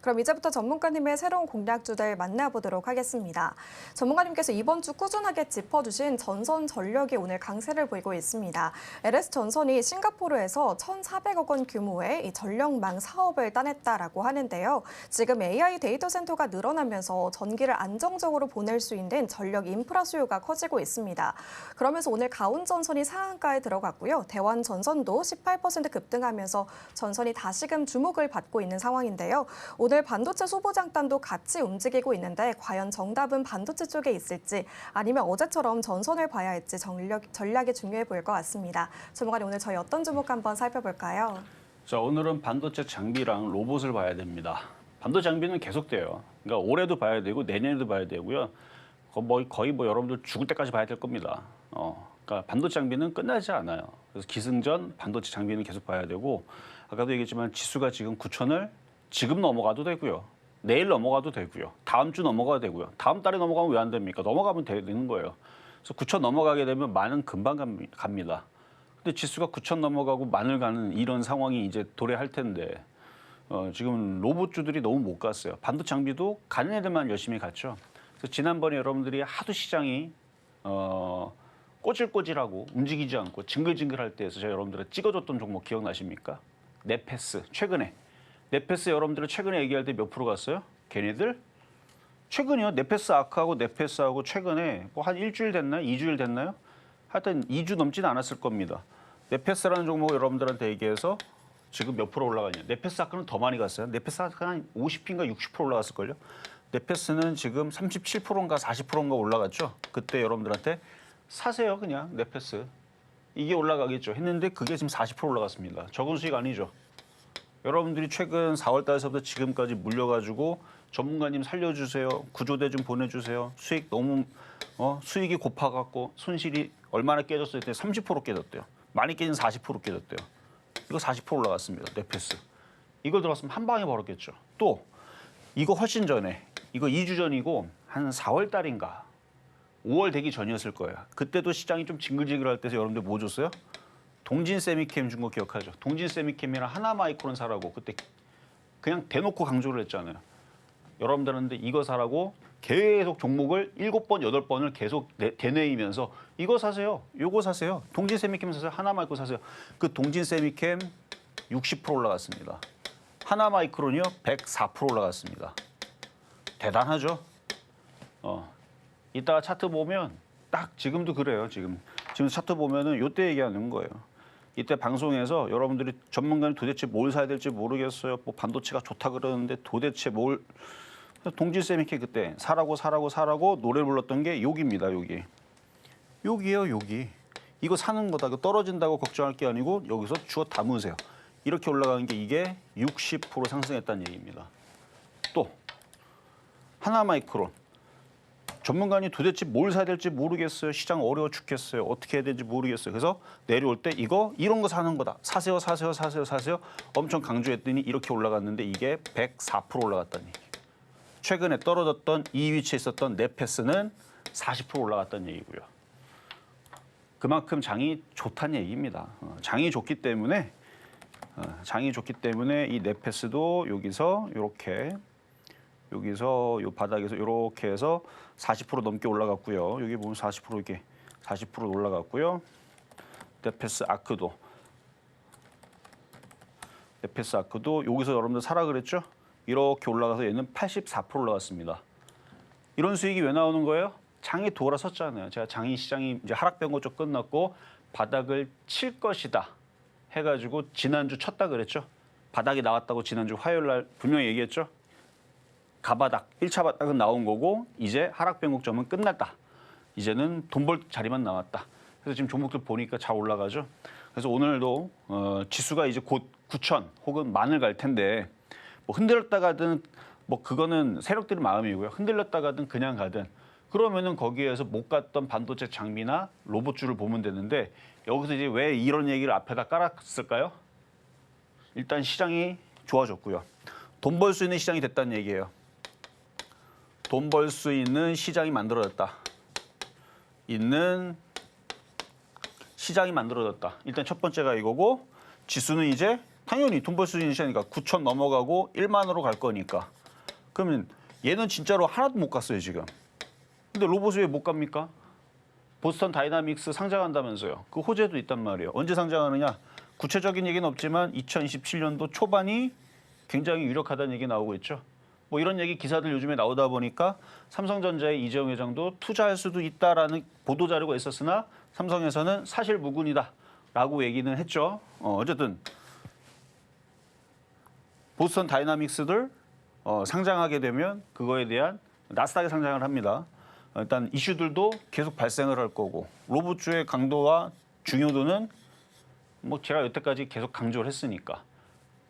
그럼 이제부터 전문가님의 새로운 공략주들 만나보도록 하겠습니다. 전문가님께서 이번 주 꾸준하게 짚어주신 전선 전력이 오늘 강세를 보이고 있습니다. LS전선이 싱가포르에서 1,400억 원 규모의 이 전력망 사업을 따냈다라고 하는데요. 지금 AI 데이터 센터가 늘어나면서 전기를 안정적으로 보낼 수 있는 전력 인프라 수요가 커지고 있습니다. 그러면서 오늘 가온전선이 상한가에 들어갔고요. 대환전선도 18% 급등하면서 전선이 다시금 주목을 받고 있는 상황인데요. 오늘 반도체 소보장단도 같이 움직이고 있는데 과연 정답은 반도체 쪽에 있을지 아니면 어제처럼 전선을 봐야 할지 전략이 중요해 보일 것 같습니다. 전문가님 오늘 저희 어떤 종목 한번 살펴볼까요? 자, 오늘은 반도체 장비랑 로봇을 봐야 됩니다. 반도체 장비는 계속돼요. 그러니까 올해도 봐야 되고 내년에도 봐야 되고요. 거의 여러분들 죽을 때까지 봐야 될 겁니다. 그러니까 반도체 장비는 끝나지 않아요. 그래서 기승전 반도체 장비는 계속 봐야 되고 아까도 얘기했지만 지수가 지금 9천을 지금 넘어가도 되고요. 내일 넘어가도 되고요. 다음 주 넘어가도 되고요. 다음 달에 넘어가면 왜 안 됩니까? 넘어가면 되는 거예요. 그래서 9천 넘어가게 되면 만은 금방 갑니다. 근데 지수가 9천 넘어가고 만을 가는 이런 상황이 이제 도래할 텐데 지금 로봇주들이 너무 못 갔어요. 반도체 장비도 가는 애들만 열심히 갔죠. 그래서 지난번에 여러분들이 하도 시장이 꼬질꼬질하고 움직이지 않고 징글징글할 때에서 제가 여러분들한테 찍어줬던 종목 기억나십니까? 네페스 최근에 네페스 여러분들은 최근에 얘기할 때 몇 프로 갔어요? 걔네들 최근이요. 네페스 아크하고 네페스하고 최근에 뭐 한 일주일 됐나요? 2주일 됐나요? 하여튼 2주 넘지는 않았을 겁니다. 네페스라는 종목 여러분들한테 얘기해서 지금 몇 프로 올라가냐. 네페스 아크는 더 많이 갔어요. 네페스 아크는 한 50인가 60% 올라갔을걸요. 네페스는 지금 37%인가 40%인가 올라갔죠. 그때 여러분들한테 사세요 그냥 네페스. 이게 올라가겠죠 했는데 그게 지금 40% 올라갔습니다. 적은 수익 아니죠. 여러분들이 최근 4월 달서부터 지금까지 물려가지고 전문가님 살려주세요. 구조대 좀 보내주세요. 수익 너무 수익이 고파갖고 손실이 얼마나 깨졌어요? 30% 깨졌대요. 많이 깨진 40% 깨졌대요. 이거 40% 올라갔습니다. 네페스. 이거 들어갔으면 한 방에 벌었겠죠. 또 이거 훨씬 전에 이거 2주 전이고 한 4월 달인가 5월 되기 전이었을 거예요. 그때도 시장이 좀 징글징글할 때서 여러분들 뭐 줬어요? 동진 세미캠 준 거 기억하죠? 동진 세미캠이랑 하나마이크론 사라고 그때 그냥 대놓고 강조를 했잖아요. 여러분들한테 이거 사라고 계속 종목을 7번, 8번을 계속 되뇌이면서 이거 사세요. 요거 사세요. 동진 세미캠 사세요. 하나마이크론 사세요. 그 동진 세미캠 60% 올라갔습니다. 하나마이크론이요 104% 올라갔습니다. 대단하죠? 이따가 차트 보면 딱 지금도 그래요. 지금 차트 보면은 요때 얘기하는 거예요. 이때 방송에서 여러분들이 전문가는 도대체 뭘 사야 될지 모르겠어요. 뭐 반도체가 좋다 그러는데 도대체 뭘 동질세미케 그때 사라고 노래 불렀던 게 여기입니다. 여기요. 이거 사는 거다. 이거 떨어진다고 걱정할 게 아니고 여기서 주워 담으세요. 이렇게 올라가는 게 이게 60% 상승했다는 얘기입니다. 또 하나마이크론. 전문가님 도대체 뭘 사야 될지 모르겠어요. 시장 어려워 죽겠어요. 어떻게 해야 될지 모르겠어요. 그래서 내려올 때 이런 거 사는 거다. 사세요. 엄청 강조했더니 이렇게 올라갔는데 이게 104% 올라갔다는 얘기예요. 최근에 떨어졌던 이 위치에 있었던 네페스는 40% 올라갔다는 얘기고요. 그만큼 장이 좋다는 얘기입니다. 장이 좋기 때문에 이 네페스도 여기서 요 바닥에서 이렇게 해서 40% 넘게 올라갔고요. 여기 보면 40% 이렇게 40% 올라갔고요. 네페스 아크도 여기서 여러분들 사라 그랬죠? 이렇게 올라가서 얘는 84% 올라갔습니다. 이런 수익이 왜 나오는 거예요? 장이 돌아섰잖아요. 제가 시장이 이제 하락변고 쪽 끝났고 바닥을 칠 것이다 해가지고 지난주 쳤다 그랬죠? 바닥이 나왔다고 지난주 화요일 날 분명히 얘기했죠? 가바닥, 1차 바닥은 나온 거고 이제 하락 변곡점은 끝났다. 이제는 돈 벌 자리만 남았다. 그래서 지금 종목들 보니까 잘 올라가죠. 그래서 오늘도 지수가 이제 곧 9천 혹은 만을 갈 텐데 뭐 흔들렸다 가든 뭐 그거는 세력들의 마음이고요. 흔들렸다 가든 그냥 가든 그러면은 거기에서 못 갔던 반도체 장비나 로봇주를 보면 되는데 여기서 이제 왜 이런 얘기를 앞에다 깔았을까요? 일단 시장이 좋아졌고요. 돈 벌 수 있는 시장이 됐다는 얘기예요. 돈 벌 수 있는 시장이 만들어졌다. 일단 첫 번째가 이거고 지수는 이제 당연히 돈 벌 수 있는 시장이니까 9천 넘어가고 1만으로 갈 거니까. 그러면 얘는 진짜로 하나도 못 갔어요 지금. 근데 로봇이 왜 못 갑니까? 보스턴 다이나믹스 상장한다면서요. 그 호재도 있단 말이에요. 언제 상장하느냐? 구체적인 얘기는 없지만 2027년도 초반이 굉장히 유력하다는 얘기 나오고 있죠. 뭐 이런 얘기 기사들 요즘에 나오다 보니까 삼성전자의 이재용 회장도 투자할 수도 있다라는 보도 자료가 있었으나 삼성에서는 사실 무근이다라고 얘기는 했죠. 어쨌든 보스턴 다이나믹스들 상장하게 되면 그거에 대한 나스닥에 상장을 합니다. 일단 이슈들도 계속 발생을 할 거고 로봇주의 강도와 중요도는 뭐 제가 여태까지 계속 강조를 했으니까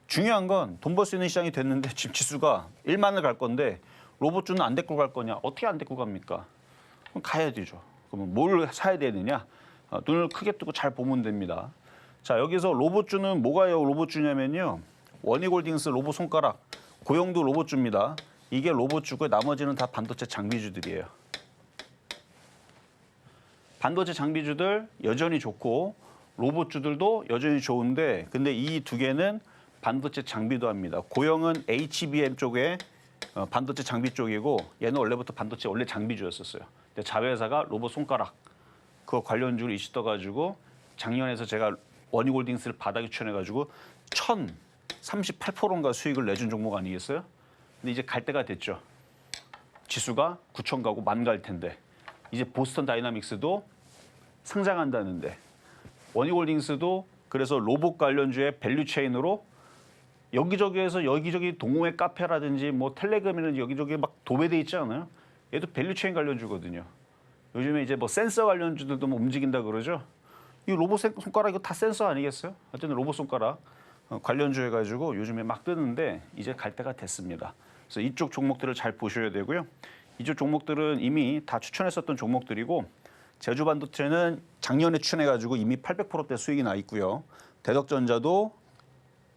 중요한 건 돈 벌 수 있는 시장이 됐는데 지금 지수가 1만을 갈 건데 로봇주는 안 데리고 갈 거냐? 어떻게 안 데리고 갑니까? 그럼 가야 되죠. 그러면 뭘 사야 되느냐? 눈을 크게 뜨고 잘 보면 됩니다. 자, 여기서 로봇주는 뭐가요? 로봇주냐면요. 원익홀딩스 로봇 손가락, 고영도 로봇주입니다. 이게 로봇주고 나머지는 다 반도체 장비주들이에요. 반도체 장비주들 여전히 좋고 로봇주들도 여전히 좋은데 근데 이 두 개는 반도체 장비도 합니다. 고영은 HBM 쪽에 반도체 장비 쪽이고 얘는 원래부터 반도체 원래 장비주였었어요. 근데 자회사가 로봇 손가락 그거 관련주로 이슈 떠가지고 작년에서 제가 원익홀딩스를 바닥에 추천해가지고 1,038%인가 수익을 내준 종목 아니겠어요? 근데 이제 갈 때가 됐죠. 지수가 9천 가고 10,000 갈 텐데 이제 보스턴 다이나믹스도 상장한다는데 원익홀딩스도 그래서 로봇 관련주의 밸류체인으로 여기저기에서 여기저기 동호회 카페라든지 뭐 텔레그램이라든지 여기저기 막 도배돼 있지 않아요? 얘도 밸류체인 관련주거든요. 요즘에 이제 뭐 센서 관련주들도 뭐 움직인다 그러죠. 이 로봇 손가락 이거 다 센서 아니겠어요? 어쨌든 로봇 손가락 관련주 해가지고 요즘에 막 뜨는데 이제 갈 때가 됐습니다. 그래서 이쪽 종목들을 잘 보셔야 되고요. 이쪽 종목들은 이미 다 추천했었던 종목들이고 제주반도체는 작년에 추천해가지고 이미 800%대 수익이 나 있고요. 대덕전자도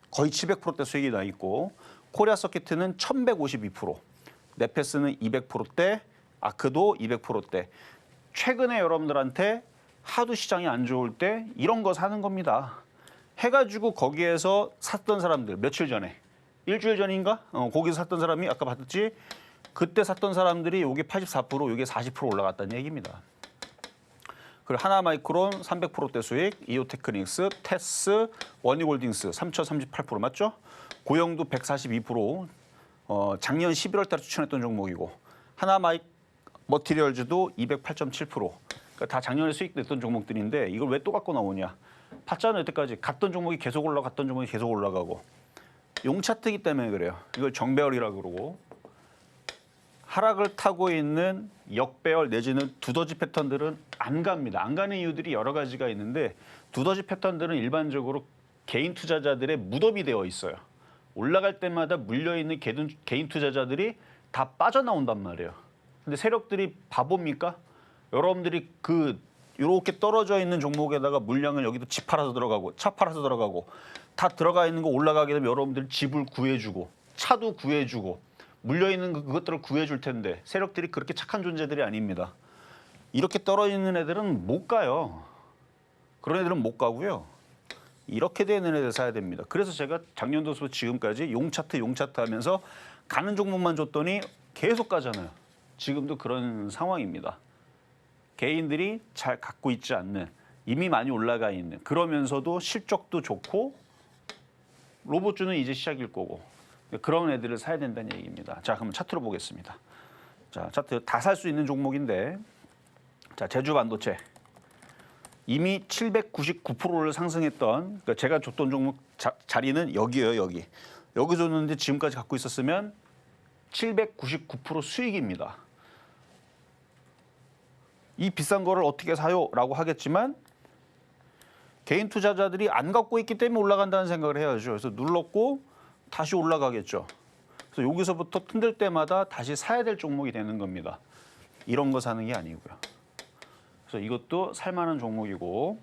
거의 700%대 수익이 나 있고 코리아서키트는 1152%, 네페스는 200%대, 아크도 200%대. 최근에 여러분들한테 하도 시장이 안 좋을 때 이런 거 사는 겁니다. 해가지고 거기에서 샀던 사람들 며칠 전에 일주일 전인가 거기서 샀던 사람이 아까 봤지 그때 샀던 사람들이 여기 84% 여기 40% 올라갔다는 얘기입니다. 그리고 하나마이크론 300%대 수익, 이오테크닉스, 테스, 원익홀딩스 3,038% 맞죠? 고영도 142%, 작년 11월 달에 추천했던 종목이고 하나마이 머티리얼즈도 208.7%. 그러니까 다 작년에 수익 냈던 종목들인데 이걸 왜 또 갖고 나오냐? 봤잖아요. 여태까지 갔던 종목이 계속 올라갔던 종목이 계속 올라가고 용차트이기 때문에 그래요. 이걸 정배열이라고 그러고 하락을 타고 있는 역배열 내지는 두더지 패턴들은 안 갑니다. 안 가는 이유들이 여러 가지가 있는데 두더지 패턴들은 일반적으로 개인 투자자들의 무덤이 되어 있어요. 올라갈 때마다 물려있는 개인 투자자들이 다 빠져나온단 말이에요. 근데 세력들이 바보입니까? 여러분들이 이렇게 떨어져 있는 종목에다가 물량을 여기도 집 팔아서 들어가고 차 팔아서 들어가고 다 들어가 있는 거 올라가게 되면 여러분들이 집을 구해주고 차도 구해주고 물려있는 그것들을 구해줄 텐데 세력들이 그렇게 착한 존재들이 아닙니다. 이렇게 떨어지는 애들은 못 가요. 그런 애들은 못 가고요. 이렇게 되는 애들 사야 됩니다. 그래서 제가 작년도부터 지금까지 용차트 하면서 가는 종목만 줬더니 계속 가잖아요. 지금도 그런 상황입니다. 개인들이 잘 갖고 있지 않는 이미 많이 올라가 있는 그러면서도 실적도 좋고 로봇주는 이제 시작일 거고 그런 애들을 사야 된다는 얘기입니다. 자, 그럼 차트로 보겠습니다. 자, 차트 다 살 수 있는 종목인데 자, 제주반도체 이미 799%를 상승했던 그러니까 제가 줬던 종목 자리는 여기예요, 여기. 여기 줬는데 지금까지 갖고 있었으면 799% 수익입니다. 이 비싼 거를 어떻게 사요? 라고 하겠지만 개인 투자자들이 안 갖고 있기 때문에 올라간다는 생각을 해야죠. 그래서 눌렀고 다시 올라가겠죠. 그래서 여기서부터 흔들 때마다 다시 사야 될 종목이 되는 겁니다. 이런 거 사는 게 아니고요. 그래서 이것도 살만한 종목이고